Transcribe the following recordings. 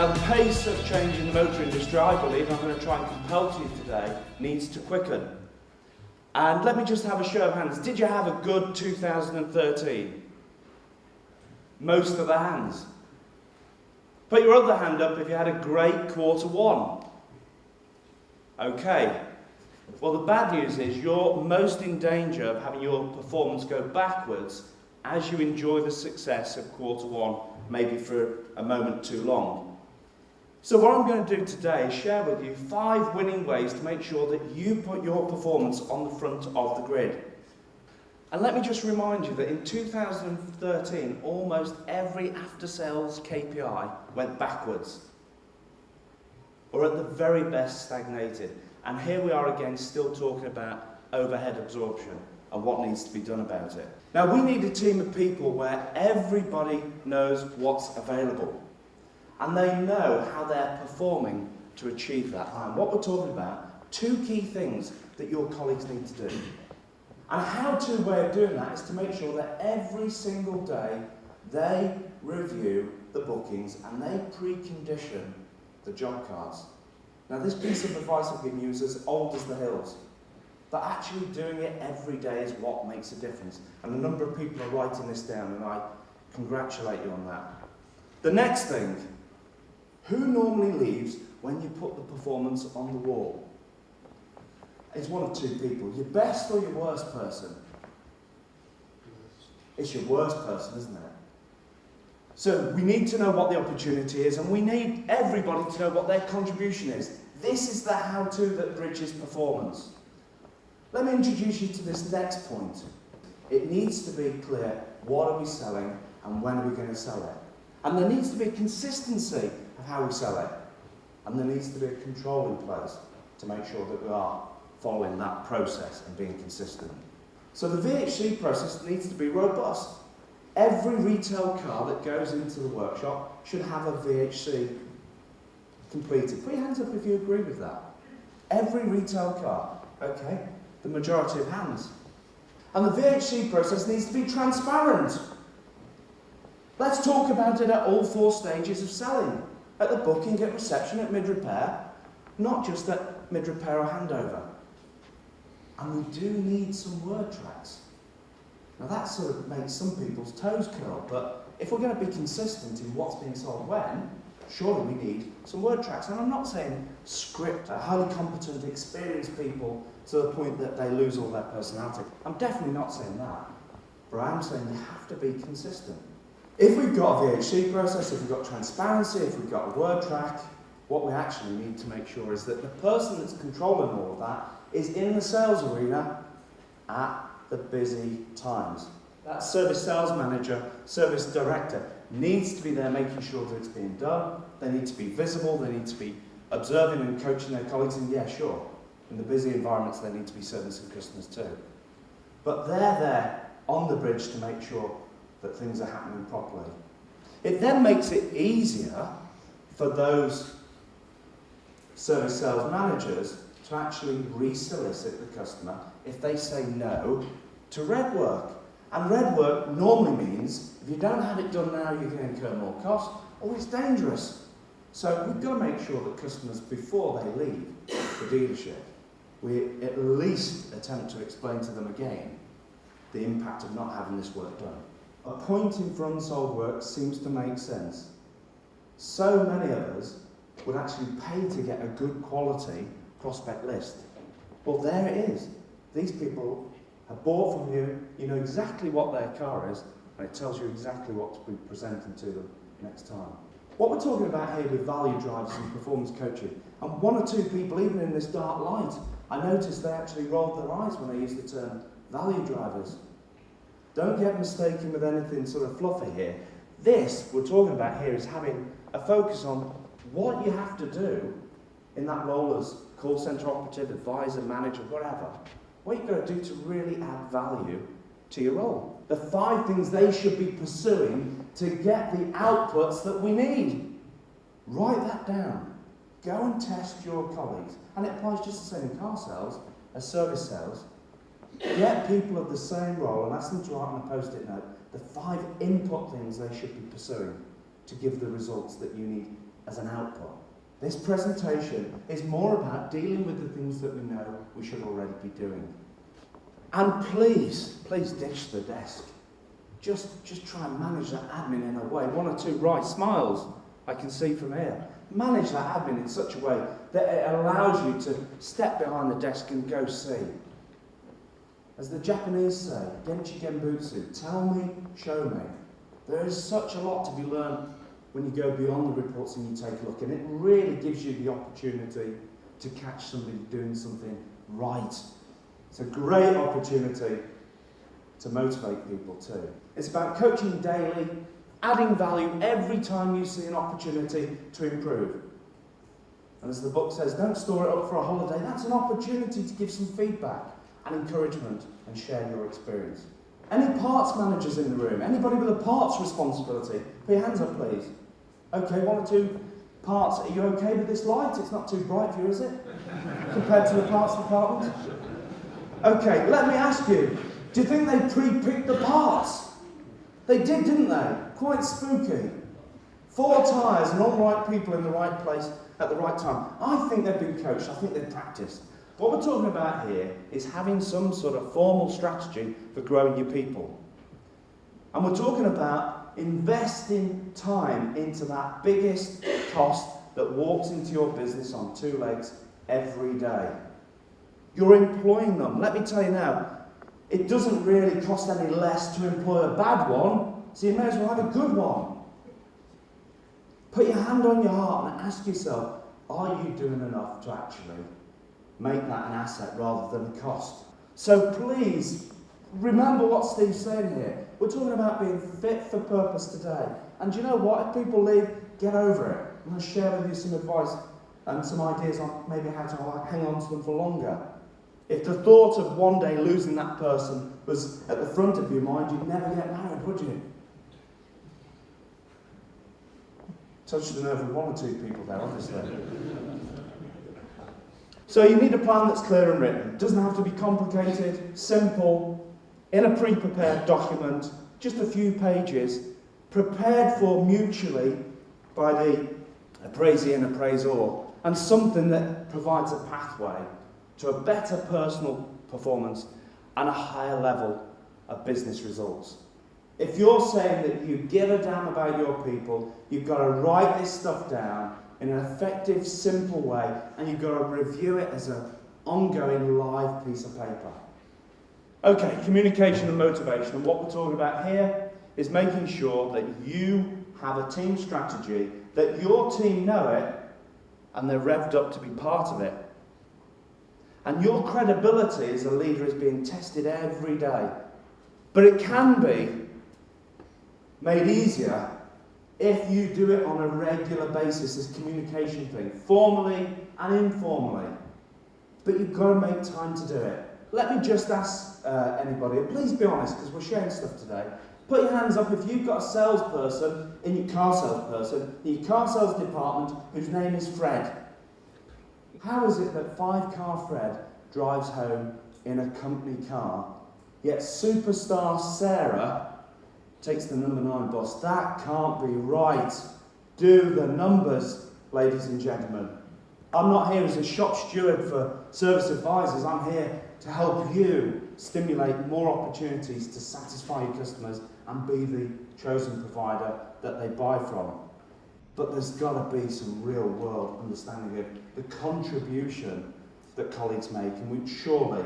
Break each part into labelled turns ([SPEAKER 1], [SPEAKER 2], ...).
[SPEAKER 1] Now the pace of change in the motor industry, I believe, I'm going to try and compel to you today, needs to quicken. And let me just have a show of hands. Did you have a good 2013? Most of the hands. Put your other hand up if you had a great quarter one. Okay. Well, the bad news is you're most in danger of having your performance go backwards as you enjoy the success of quarter one, maybe for a moment too long. So what I'm going to do today is share with you 5 winning ways to make sure that you put your performance on the front of the grid. And let me just remind you that in 2013, almost every after-sales KPI went backwards, or at the very best stagnated. And here we are again still talking about overhead absorption and what needs to be done about it. Now we need a team of people where everybody knows what's available and they know how they're performing to achieve that. And what we're talking about, 2 key things that your colleagues need to do. And a how-to way of doing that is to make sure that every single day they review the bookings and they precondition the job cards. Now this piece of advice I've given you is as old as the hills, but actually doing it every day is what makes a difference. And a number of people are writing this down and I congratulate you on that. The next thing, who normally leaves when you put the performance on the wall? It's one of 2 people, your best or your worst person. It's your worst person, isn't it? So we need to know what the opportunity is and we need everybody to know what their contribution is. This is the how-to that bridges performance. Let me introduce you to this next point. It needs to be clear, what are we selling and when are we going to sell it? And there needs to be a consistency of how we sell it. And there needs to be a control in place to make sure that we are following that process and being consistent. So the VHC process needs to be robust. Every retail car that goes into the workshop should have a VHC completed. Put your hands up if you agree with that. Every retail car, okay? The majority of hands. And the VHC process needs to be transparent. Let's talk about it at all 4 stages of selling. At the booking, at reception, at mid-repair, not just at mid-repair or handover. And we do need some word tracks. Now that sort of makes some people's toes curl, but if we're going to be consistent in what's being sold when, surely we need some word tracks. And I'm not saying script highly competent, experienced people to the point that they lose all their personality. I'm definitely not saying that, but I am saying they have to be consistent. If we've got a VHC process, if we've got transparency, if we've got a word track, what we actually need to make sure is that the person that's controlling all of that is in the sales arena at the busy times. That service sales manager, service director needs to be there making sure that it's being done. They need to be visible, they need to be observing and coaching their colleagues, and yeah, sure, in the busy environments they need to be serving some customers too. But they're there on the bridge to make sure that things are happening properly. It then makes it easier for those service sales managers to actually re-solicit the customer if they say no to red work. And red work normally means if you don't have it done now, you're going to incur more cost, or it's dangerous. So we've got to make sure that customers, before they leave the dealership, we at least attempt to explain to them again the impact of not having this work done. Appointing for unsold work seems to make sense. So many of us would actually pay to get a good quality prospect list. Well, there it is. These people have bought from you, you know exactly what their car is, and it tells you exactly what to be presenting to them next time. What we're talking about here with value drivers and performance coaching, and 1 or 2 people, even in this dark light, I noticed they actually rolled their eyes when I used the term value drivers. Don't get mistaken with anything sort of fluffy here. This we're talking about here is having a focus on what you have to do in that role as call centre operative, advisor, manager, whatever. What you've got to do to really add value to your role. The 5 things they should be pursuing to get the outputs that we need. Write that down. Go and test your colleagues. And it applies just the same in car sales as service sales. Get people of the same role and ask them to write on a post-it note the 5 input things they should be pursuing to give the results that you need as an output. This presentation is more about dealing with the things that we know we should already be doing. And please ditch the desk. Just try and manage that admin in a way. One or two right smiles I can see from here. Manage that admin in such a way that it allows you to step behind the desk and go see. As the Japanese say, Genchi Genbutsu, tell me, show me. There is such a lot to be learned when you go beyond the reports and you take a look, and it really gives you the opportunity to catch somebody doing something right. It's a great opportunity to motivate people too. It's about coaching daily, adding value every time you see an opportunity to improve. And as the book says, don't store it up for a holiday. That's an opportunity to give some feedback and encouragement and share your experience. Any parts managers in the room? Anybody with a parts responsibility? Put your hands up, please. Okay, one or two parts. Are you okay with this light? It's not too bright for you, is it? Compared to the parts department? Okay, let me ask you. Do you think they pre-picked the parts? They did, didn't they? Quite spooky. 4 tyres and all the right people in the right place at the right time. I think they've been coached. I think they've practiced. What we're talking about here is having some sort of formal strategy for growing your people. And we're talking about investing time into that biggest cost that walks into your business on 2 legs every day. You're employing them. Let me tell you now, it doesn't really cost any less to employ a bad one, so you may as well have a good one. Put your hand on your heart and ask yourself, are you doing enough to actually make that an asset rather than a cost? So please, remember what Steve's saying here. We're talking about being fit for purpose today. And do you know what? If people leave, get over it. I'm going to share with you some advice and some ideas on maybe how to hang on to them for longer. If the thought of one day losing that person was at the front of your mind, you'd never get married, would you? Touched the nerve of 1 or 2 people there, obviously. So you need a plan that's clear and written. It doesn't have to be complicated, simple, in a pre-prepared document, just a few pages, prepared for mutually by the appraisee and appraisor, and something that provides a pathway to a better personal performance and a higher level of business results. If you're saying that you give a damn about your people, you've got to write this stuff down in an effective, simple way, and you've got to review it as an ongoing live piece of paper. Okay, communication and motivation. And what we're talking about here is making sure that you have a team strategy, that your team know it, and they're revved up to be part of it. And your credibility as a leader is being tested every day. But it can be made easier if you do it on a regular basis, this communication thing, formally and informally. But you've got to make time to do it. Let me just ask anybody, and please be honest, because we're sharing stuff today. Put your hands up if you've got a salesperson in your car sales department whose name is Fred. How is it that 5-car Fred drives home in a company car, yet superstar Sarah takes the number 9 bus? That can't be right. Do the numbers, ladies and gentlemen. I'm not here as a shop steward for service advisors. I'm here to help you stimulate more opportunities to satisfy your customers and be the chosen provider that they buy from. But there's got to be some real world understanding of the contribution that colleagues make, and we surely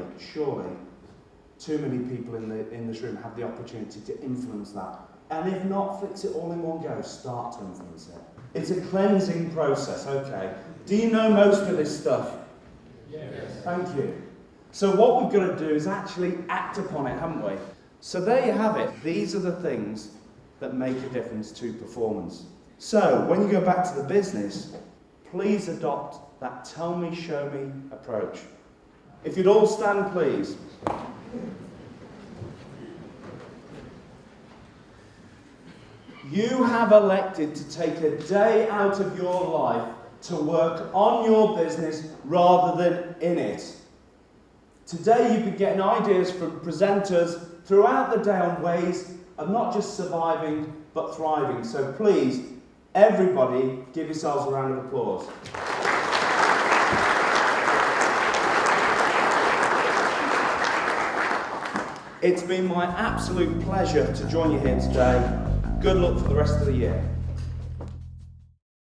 [SPEAKER 1] too many people in this room have the opportunity to influence that. And if not, fix it all in one go. Start to influence it. It's a cleansing process, okay. Do you know most of this stuff? Yes. Thank you. So what we've got to do is actually act upon it, haven't we? So there you have it. These are the things that make a difference to performance. So when you go back to the business, please adopt that tell me, show me approach. If you'd all stand, please. You have elected to take a day out of your life to work on your business rather than in it. Today you've been getting ideas from presenters throughout the day on ways of not just surviving but thriving. So please, Everybody, give yourselves a round of applause. It's been my absolute pleasure to join you here today. Good luck for the rest of the year.